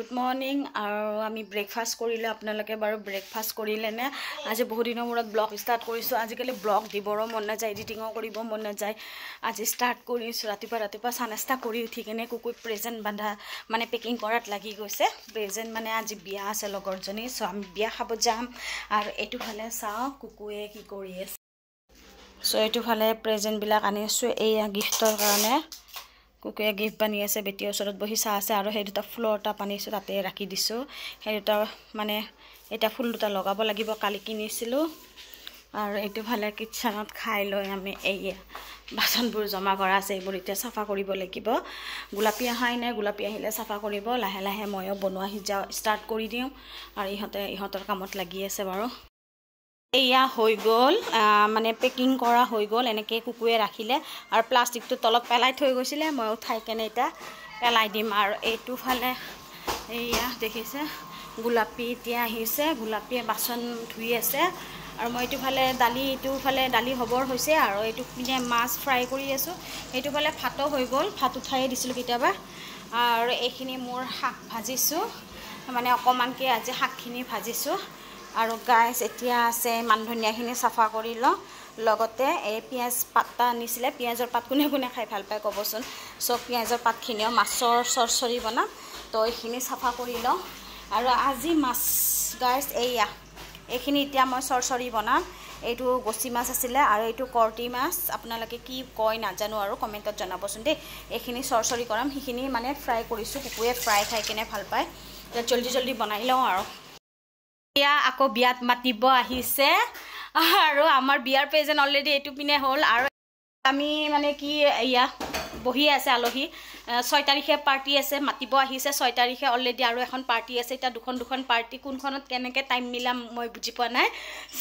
good morning আৰু আমি breakfast কৰিলে আপোনালোকে বাৰু ব্ৰেকফাষ্ট কৰিলে নে আজি বহুত দিনৰ মূৰত ব্লগ ষ্টাৰ্ট কৰিছোঁ আজিকালি ব্লগ দিবৰো মন নাযায় এডিটিঙো কৰিব মন নাযায় আজি ষ্টাৰ্ট কৰিছোঁ ৰাতিপুৱা চাহ নাস্তা কৰি উঠি কিনে কুকুৰ প্ৰেজেণ্ট বান্ধা মানে পেকিং কৰাত লাগি গৈছে প্ৰেজেণ্ট মানে আজি বিয়া আছে লগৰজনী চ' আমি বিয়া খাব যাম আৰু এইটো ফালে চাওঁ কুকুৰে কি কৰি আছে চ' এইটো ফালে প্ৰেজেণ্টবিলাক আনিছোঁ এইয়া গিফ্টৰ কাৰণে কুকুৰে গিফ্ট বানি আছে বেটিৰ ওচৰত বহি চাহ আছে আৰু সেই দুটা ফুলৰ টাব আনিছোঁ তাতে ৰাখি দিছোঁ সেই দুটা মানে এটা ফুল দুটা লগাব লাগিব কালি কিনিছিলোঁ আৰু এইটো ফালে কিটচেনত খাই লৈ আমি এইয়া বাচনবোৰ জমা কৰা আছে এইবোৰ এতিয়া চাফা কৰিব লাগিব গোলাপী আহাই নাই গোলাপী আহিলে চাফা কৰিব লাহে লাহে ময়ো বনোৱা সিজা ষ্টাৰ্ট কৰি দিওঁ আৰু ইহঁতৰ কামত লাগি আছে বাৰু এয়া হৈ গ'ল মানে পেকিং কৰা হৈ গ'ল এনেকৈ কুকুৰে ৰাখিলে আৰু প্লাষ্টিকটো তলত পেলাই থৈ গৈছিলে মই উঠাই কেনে এতিয়া পেলাই দিম আৰু এইটো ফালে এয়া দেখিছে গোলাপী এতিয়া আহিছে গোলাপীয়ে বাচন ধুই আছে আৰু মই এইটো ফালে দালি হ'বৰ হৈছে আৰু এইটো পিনে মাছ ফ্ৰাই কৰি আছোঁ এইটো ফালে ভাতো হৈ গ'ল ভাত উঠাই দিছিলোঁ কেতিয়াবা আৰু এইখিনি মোৰ শাক ভাজিছোঁ মানে অকণমানকৈ আজি শাকখিনি ভাজিছোঁ আৰু গাইছ এতিয়া আছে মান ধনিয়াখিনি চাফা কৰি লওঁ লগতে এই পিঁয়াজ পাতটা আনিছিলে পিঁয়াজৰ পাত কোনে কোনে খাই ভাল পায় ক'বচোন চ' পিঁয়াজৰ পাতখিনিও মাছৰ চৰচৰি বনাম তো এইখিনি চাফা কৰি লওঁ আৰু আজি মাছ গাইছ এইখিনি এতিয়া মই চৰচৰি বনাম এইটো গচি মাছ আছিলে আৰু এইটো কৰ্টি মাছ আপোনালোকে কি কয় নাজানো আৰু কমেণ্টত জনাবচোন দেই এইখিনি চৰচৰি কৰাম সেইখিনি মানে ফ্ৰাই কৰিছোঁ কুকুৰে ফ্ৰাই খাই কিনে ভাল পায় জল্দি বনাই লওঁ আৰু এতিয়া আকৌ বিয়াত মাতিব আহিছে আৰু আমাৰ বিয়াৰ প্ৰেজেণ্ট অলৰেডি এইটো পিনে হ'ল আৰু আমি মানে কি এয়া বহি আছে আলহী 6 তাৰিখে পাৰ্টি আছে মাতিব আহিছে 6 তাৰিখে অলৰেডি আৰু এখন পাৰ্টি আছে এতিয়া দুখন পাৰ্টি কোনখনত কেনেকৈ টাইম মিলাম মই বুজি পোৱা নাই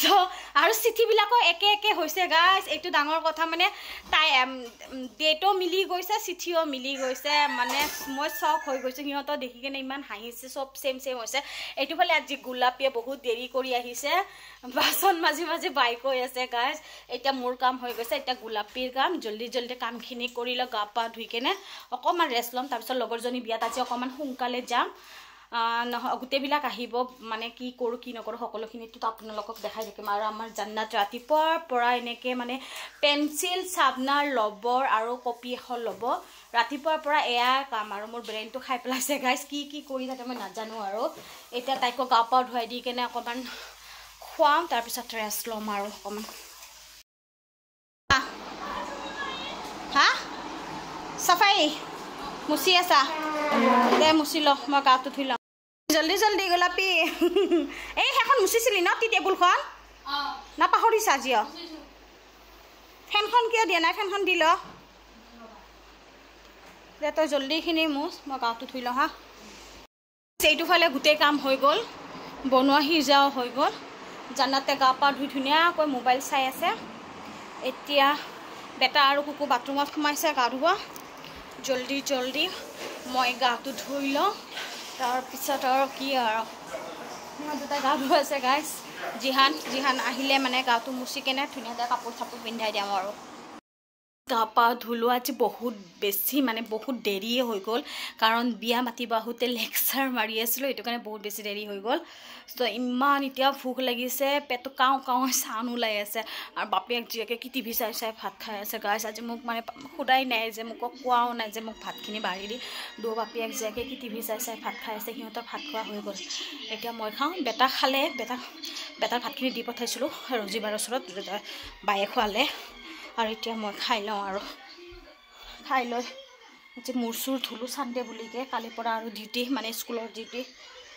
চ' আৰু চিঠিবিলাকো একে হৈছে গাইজ এইটো ডাঙৰ কথা মানে ডেটো মিলি গৈছে চিঠিও মিলি গৈছে মানে মই চক হৈ গৈছোঁ সিহঁতৰ দেখি কিনে ইমান হাঁহিছে চব চেম হৈছে এইটো ফালে আজি গোলাপীয়ে বহুত দেৰি কৰি আহিছে বাচন মাজি বাই কৈ আছে গাইজ এতিয়া মোৰ কাম হৈ গৈছে এতিয়া গোলাপীৰ কাম জল্দি কামখিনি কৰি লওঁ গা পা ধুই কেনে অকণমান ৰেষ্ট ল'ম তাৰপিছত লগৰজনী বিয়াত আজি অকণমান সোনকালে যাম নহয় গোটেইবিলাক আহিব মানে কি কৰোঁ কি নকৰোঁ সকলোখিনিতো আপোনালোকক দেখাই থাকিম আৰু আমাৰ জান্নাত ৰাতিপুৱাৰ পৰা এনেকৈ মানে পেঞ্চিল চাৰ্পনাৰ ল'ব আৰু কপি এখন ল'ব ৰাতিপুৱাৰ পৰা এয়া কাম আৰু মোৰ ব্ৰেইনটো খাই পেলাইছে গাইজ কি কৰি থাকে মই নাজানো আৰু এতিয়া তাইকো গা পা ধুৱাই দি কেনে অকণমান খুৱাম তাৰপিছত ৰেষ্ট ল'ম আৰু অকণমান হা চাফাই মুচি আছা দে মুচি ল মই গাটো ধুই লওঁ জল্দি গোলাপী এই সেইখন মুচিছিলি ন টি টেবুলখন নাপাহৰিছা আজিও ফেনখন কিয় দিয়া নাই ফেনখন দি ল দে তই জল্দিখিনি মুচ মই গাটো ধুই লওঁ হা এইটো ফালে গোটেই কাম হৈ গ'ল বনোৱা সিজাও হৈ গ'ল জান্নাতে গা পা ধুই ধুনীয়াকৈ মোবাইল চাই আছে এতিয়া বেটা আৰু কুকু বাথৰুমত সোমাইছে গা ধুব জল্দি মই গাটো ধুই লওঁ তাৰপিছত আৰু কি আৰু সিহঁত দুটা গা ধুই আছে গাইজ জিহান আহিলে মানে গাটো মুচি কেনে ধুনীয়াকৈ কাপোৰ চাপোৰ পিন্ধাই দিওঁ আৰু গা পা ধুলো আজি বহুত বেছি মানে বহুত দেৰিয়ে হৈ গ'ল কাৰণ বিয়া মাতিব আহোঁতে লেকচাৰ মাৰি আছিলোঁ এইটো কাৰণে বহুত বেছি দেৰি হৈ গ'ল ত' ইমান এতিয়া ভোক লাগিছে পেটটো কাওঁ চাউন ওলাই আছে আৰু বাপেক জীয়েকে কি টিভি চাই ভাত খাই আছে গাইছ আজি মোক মানে সোধাই নাই যে মোক কোৱাও নাই যে মোক ভাতখিনি বাঢ়ি দি বাপেক জীয়েকে কি টিভি চাই ভাত খাই আছে সিহঁতৰ ভাত খোৱা হৈ গ'ল এতিয়া মই খাওঁ বেটা খালে বেটাৰ ভাতখিনি দি পঠাইছিলোঁ ৰজিবাৰ ওচৰত বায়ে খোৱালে আৰু এতিয়া মই খাই লওঁ আৰু খাই লৈ আজি মূৰ চুৰ ধুলোঁ চানডে বুলিকে কালিৰ পৰা আৰু ডিউটি মানে স্কুলৰ ডিউটি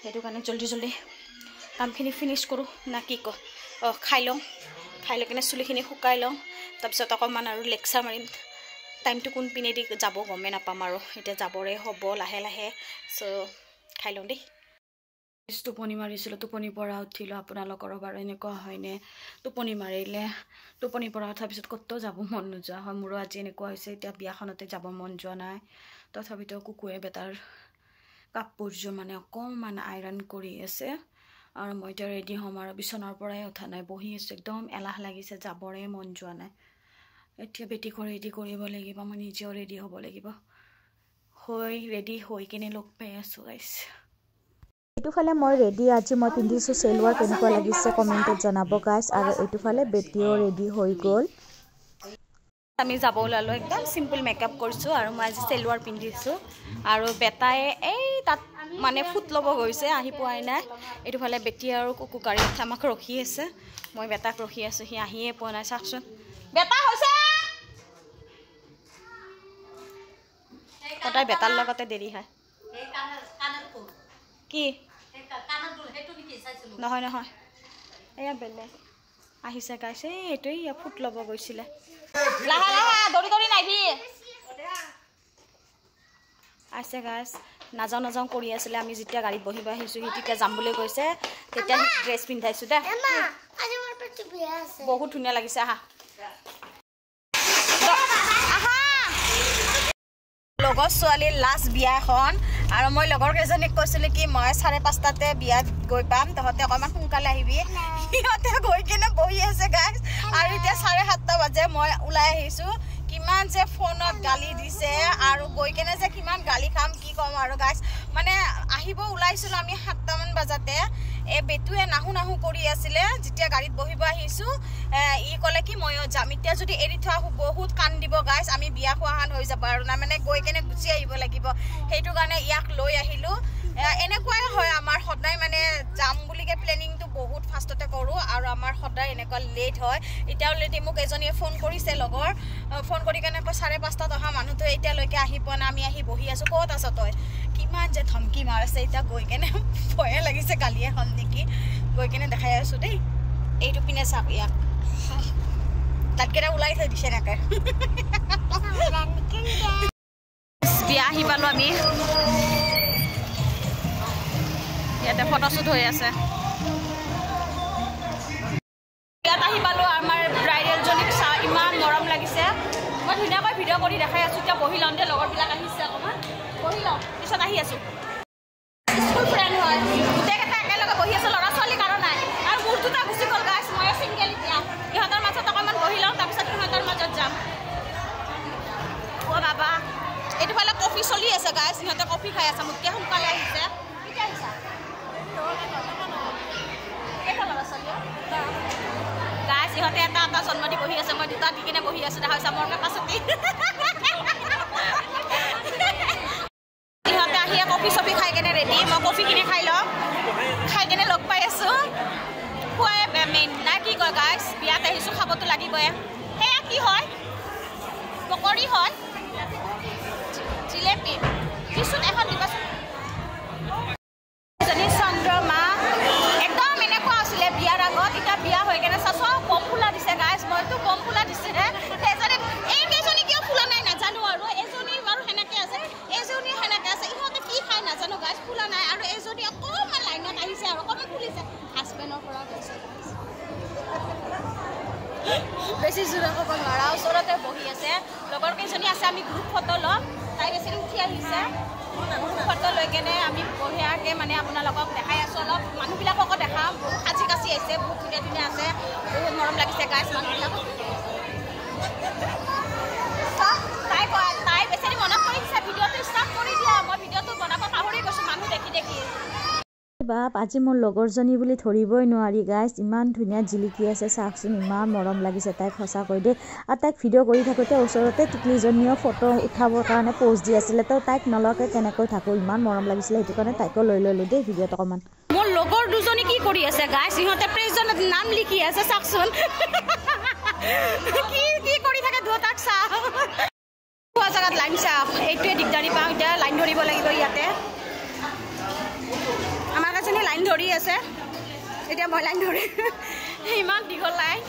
সেইটো কাৰণে জল্দি কামখিনি ফিনিছ কৰোঁ না কি খাই লওঁ খাই লৈ কিনে চুলিখিনি শুকাই লওঁ তাৰপিছত অকণমান আৰু লেকচাৰ মাৰিম টাইমটো কোন পিনেদি যাব গমেই নাপাম আৰু এতিয়া যাবৰে হ'ব লাহে চ' খাই লওঁ দেই টোপনি মাৰিছিলোঁ টোপনিৰ পৰা উঠিলোঁ আপোনালোকৰো বাৰু এনেকুৱা হয়নে টোপনি মাৰিলে টোপনিৰ পৰা উঠাৰ পিছত ক'তো যাব মন নোযোৱা হয় মোৰো আজি এনেকুৱা হৈছে এতিয়া বিয়াখনতে যাব মন যোৱা নাই তথাপিতো কুকুৰে বেটাৰ কাপোৰযোৰ মানে অকণমান আইৰণ কৰি আছে আৰু মই এতিয়া ৰেডি হ'ম আৰু বিচনাৰ পৰাই উঠা নাই বহি আছোঁ একদম এলাহ লাগিছে যাবৰে মন যোৱা নাই এতিয়া বেটিকো ৰেডি কৰিব লাগিব মই নিজেও ৰেডি হ'ব লাগিব ৰেডি হৈ কিনে লগ পাই আছোঁ গাইছ এইটোফালে মই ৰেডি আজি মই পিন্ধিছোঁ চেলৱাৰ কেনেকুৱা লাগিছে কমেণ্টত জনাব গাইছ আৰু এইটোফালে বেটিও ৰেডি হৈ গ'ল আমি যাব ওলালো একদম সিম্পল মেকআপ কৰিছোঁ আৰু মই আজি চেলৱাৰ পিন্ধিছোঁ আৰু বেটাই এই তাত মানে ফুট ল'ব গৈছে আহি পোৱাই নাই এইটোফালে বেটি আৰু কুকু গাড়ীত আমাক ৰখি আছে মই বেটাক ৰখি আছোঁ সি আহিয়ে পোৱা নাই চাওকচোন বেটা হৈছে সদায় বেটাৰ লগতে দেৰি হয় কি নহয় নহয় এয়া বেলেগ আহিছে গাইছে এইটোৱে ইয়া ফুট ল'ব গৈছিলে লাহে লাহে দৌৰি দৌৰি নাহিবি আহিছে গাইছ নাযাওঁ নাযাওঁ কৰি আছিলে আমি যেতিয়া গাড়ীত বহিব আহিছোঁ সি তেতিয়া যাম বুলি কৈছে তেতিয়া সি ড্ৰেছ পিন্ধাইছোঁ দে বহুত ধুনীয়া লাগিছে আহা লগৰ ছোৱালীৰ লাষ্ট বিয়াখন আৰু মই লগৰ কেইজনীক কৈছিলোঁ কি মই 5:30টাতে বিয়াত গৈ পাম তহঁতে অকণমান সোনকালে আহিবি সিহঁতে গৈ কিনে বহি আছে গাইছ আৰু এতিয়া 7:30 বাজে মই ওলাই আহিছোঁ কিমান যে ফোনত গালি দিছে আৰু গৈ কিনে যে কিমান গালি খাম কি ক'ম আৰু গাইছ মানে আহিব ওলাইছিলোঁ আমি 7টামান বজাতে এই বেটুৱে নাহু নাহু কৰি আছিলে যেতিয়া গাড়ীত বহিব আহিছোঁ ই ক'লে কি ময়ো যাম এতিয়া যদি এৰি থোৱা বহুত কান্দিব গাইছ আমি বিয়া খোৱাহান হৈ যাব আৰু না মানে গৈ কেনে গুচি আহিব লাগিব সেইটো কাৰণে ইয়াক লৈ আহিলোঁ এনেকুৱাই হয় আমাৰ সদায় মানে যাম বুলিকে প্লেনিংটো বহুত ফাষ্টতে কৰোঁ আৰু আমাৰ সদায় এনেকুৱা লেট হয় এতিয়া অলৰেডি মোক এজনীয়ে ফোন কৰিছে লগৰ ফোন কৰি কেনে কয় 5:30টাত অহা মানুহটো এতিয়ালৈকে আহি পোৱা নাই আমি আহি বহি আছোঁ ক'ত আছ তই কিমান যে ধমকি মাৰিছে এতিয়া গৈ কেনে ভয়ে লাগিছে গালিয়ে হ'ল নেকি গৈ কেনে দেখাই আছোঁ দেই এইটো পিনে চাওক ইয়াক তাতকেইটা ওলাই থৈ দিছে এনেকৈ বিয়া আহি পালোঁ আমি ইয়াতে ফটোশ্বুট হৈ আছে ইয়াত আহি পালোঁ আমাৰ ব্ৰাইডেলজনীক চাওঁ ইমান মৰম লাগিছে মই ধুনীয়াকৈ ভিডিঅ' কৰি দেখাই আছোঁ এতিয়া বহি লওঁ দে লগৰবিলাক আহিছে অকণমান বহি লওঁ পিছত আহি আছোঁ স্কুল ফ্ৰেণ্ড হয় গোটেইকেইটা একেলগে বহি আছোঁ ল'ৰা ছোৱালী কাৰণ নাই আৰু মোৰ দুটা গুচি গ'ল গাইছ মই চিংগেল এতিয়া ইহঁতৰ মাজত অকণমান বহি লওঁ তাৰপিছত সিহঁতৰ মাজত যাম অ' বাবা এইটোফালে কফি চলি আছে গাইছ সিহঁতে কফি খাই আছে মোতকৈ সোনকালে আহিছে কেতিয়া আহিছা গাইছ সিহঁতে এটা এটা জন্ম দি বহি আছে মই দুটা দি কিনে বহি আছোঁ দেখা হৈছে মোৰ কেপাচিটি সিহঁতে আহিয়ে কফি চফি খাই কেনে ৰেডি মই কফি কিনি খাই লওঁ খাই কেনে লগ পাই আছোঁ খুৱাই মেইন নাই কি কয় গাইছ বিয়াত আহিছোঁ খাবতো লাগিবই সেয়া কি হয় পকৰি হয় জিলেপি দিচোন এখন দিবাচোন চন্দ্ৰমা একদম এনেকুৱা আছিলে বিয়াৰ আগত এতিয়া বিয়া হৈ কেনে চব কম ফুলা দিছে গাইছ মইতো কম ফুলা দিছে এইকেইজনী কিয় ফুলা নাই নাজানো আৰু এজনী বাৰু সেনেকৈ আছে এজনী সেনেকৈ আছে ইহঁতে কি খাই নাজানো গাইছ ফুলা নাই আৰু এজনী অকণমান লাইনত আহিছে আৰু অকণমান ফুলিছে হাজবেণ্ডৰ পৰা গৈছে বেছি জোৰে ক'ব নোৱাৰা ওচৰতে বহি আছে লগৰ কেইজনী আছে আমি গ্ৰুপ ফটো ল'ম তাই বেছি উঠি আহিছে গ্ৰুপ ফটো লৈ কেনে আমি বঢ়িয়াকৈ মানে আপোনালোকক দেখাই আছোঁ অলপ মানুহবিলাককো দেখাম সাজি কাচি আহিছে বহুত ধুনীয়া ধুনীয়া আছে বহুত মৰম লাগিছে গাইছ মানুহবিলাক তাই বেছি মনত কৰিছে ভিডিঅ'টো ষ্টাৰ্ট কৰি দিয়া মই ভিডিঅ'টো বনাব পাহৰি গৈছোঁ মানুহ দেখি দেখি বাপ আজি মোৰ লগৰজনী বুলি ধৰিবই নোৱাৰি গাইছ ইমান ধুনীয়া জিলিকি আছে চাওকচোন ইমান মৰম লাগিছে তাইক সঁচাকৈ দেই আৰু তাইক ভিডিঅ' কৰি থাকোঁতে ওচৰতে টিকলিজনীও ফটো উঠাবৰ কাৰণে প'জ দি আছিলে তো তাইক নলগাকৈ কেনেকৈ থাকোঁ ইমান মৰম লাগিছিলে সেইটো কাৰণে তাইকো লৈ ল'লোঁ দেই ভিডিঅ'ত অকণমান মোৰ লগৰ দুজনী কি কৰি আছে গাইছ সিহঁতে প্ৰেছজনত নাম লিখি আছে চাওকচোন কি কৰি থাকে দুটাক চাওঁ খোৱা জেগাত লাইন চাওক এইটোৱে দিগদাৰী পাওঁ এতিয়া লাইন ধৰিব লাগিব ইয়াতে আমাৰ কাজনী লাইন ধৰি আছে এতিয়া মই লাইন ধৰি ইমান দীঘল লাইন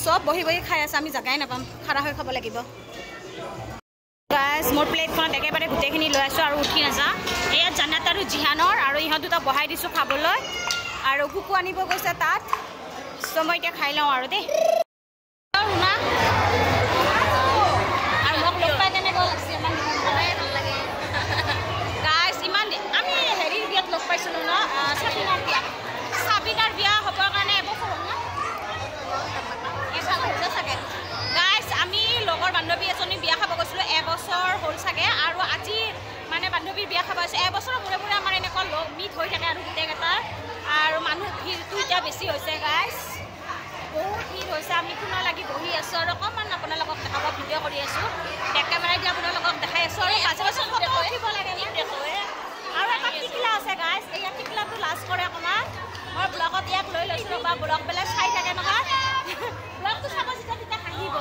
চব বহি বহি খাই আছে আমি জেগাই নাপাম খাৰা হৈ খাব লাগিব গাইছ মোৰ প্লেটখনত একেবাৰে গোটেইখিনি লৈ আছোঁ আৰু উঠি নাযাওঁ এয়া জানাত আৰু জিহানৰ আৰু ইহঁত দুটা বহাই দিছোঁ খাবলৈ আৰু কুকু আনিব গৈছে তাত চ' মই এতিয়া খাই লওঁ আৰু দেই ৰুনা আৰু মোক লগ পাই কেনেকুৱা লাগিছে ইমান ভাল লাগে গাইছ ইমান আমি হেৰিৰ বিয়াত লগ পাইছিলোঁ ন চাবিনাৰ বিয়া হ'বৰ কাৰণে এবছৰ হ'ল ন হৈছে চাগে গাইছ আমি লগৰ বান্ধৱী এজনী বিয়া খাব গৈছিলোঁ এবছৰ হ'ল চাগে আৰু আজি মানে বান্ধৱীৰ বিয়া খাব পাইছোঁ এবছৰৰ মূৰে মূৰে আমাৰ এনেকুৱা লগ মিট হৈ থাকে আৰু গোটেইকেইটা আৰু মানুহ ভিৰটো এতিয়া বেছি হৈছে গাইজ বহুত ভিৰ হৈছে আমি পুনৰ লাগি বহি আছোঁ আৰু অকণমান আপোনালোকক দেখাব ভিডিঅ' কৰি আছোঁ বেক কেমেৰা দি আপোনালোকক দেখাই আছোঁ আৰু মাজে মাজে ফটো উঠিব লাগে আৰু এটা টিকলা আছে গাইজ এই টিকলাটো লাষ্ট কৰে অকণমান মই ব্লগত ইয়াক লৈ লৈছোঁ ৰ'বা ব্লগ বেলেগ চাই থাকে নহয় ব্লগটো চাব যেতিয়া তেতিয়া হাঁহিব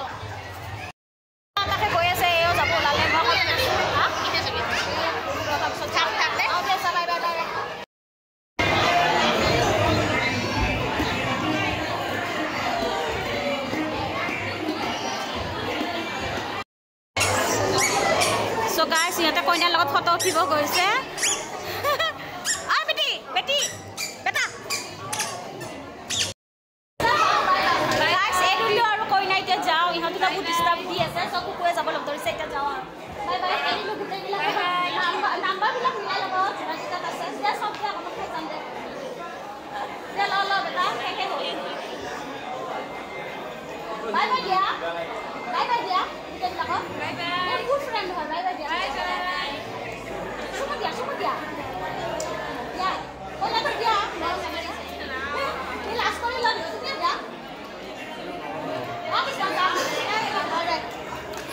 গৈ আছে এও যাব ওলালে মই So guys, সিহঁতে কইনাৰ লগত ফটো উঠিব গৈছে বেটি বেটি বেটা গাইজ এৰিলো আৰু কইনা এতিয়া যাওঁ ইহঁত দুটা বহুত ডিষ্টাৰ্ব দি আছে চব কুকুৰে যাব লগ ধৰিছে এতিয়া যাওঁ আৰু বাই বাই এৰিলো গোটেইবিলাক নাম্বাৰবিলাক মিলাই ল'ব যিমান আছে এতিয়া চব দিয়া অলপ খাই যাম দে ল বেটা শেষে হ'ল বাই বাই দিয়া গোটেইবিলাকক বাই বাই গুড ফ্ৰেণ্ড হয় বাই বাই দিয়া শুভ দিয়া দিয়া কইনাটো দিয়া লাষ্ট কৰি ল দিয়া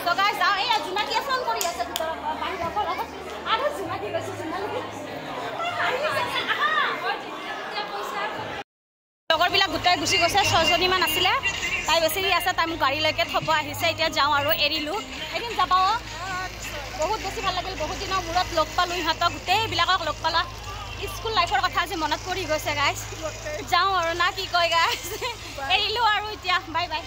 So guys, now এই জুনাকিয়ে ফোন কৰি আছে বাহিৰৰ পৰা আৰু জুনাকি গৈছে লগৰবিলাক গোটাই গুচি গৈছে 6 জনীমান আছিলে তাই বেছি আছে তাই মোক গাড়ীলৈকে থ'ব আহিছে এতিয়া যাওঁ আৰু এৰিলোঁ এদিন যাব বহুত বেছি ভাল লাগিল বহুত দিনৰ মূৰত লগ পালোঁ ইহঁতক গোটেইবিলাকক লগ পালা স্কুল লাইফৰ কথা আজি মনত পৰি গৈছে গাইজ যাওঁ আৰু না কি কয় গাইজ এৰিলোঁ আৰু এতিয়া বাই বাই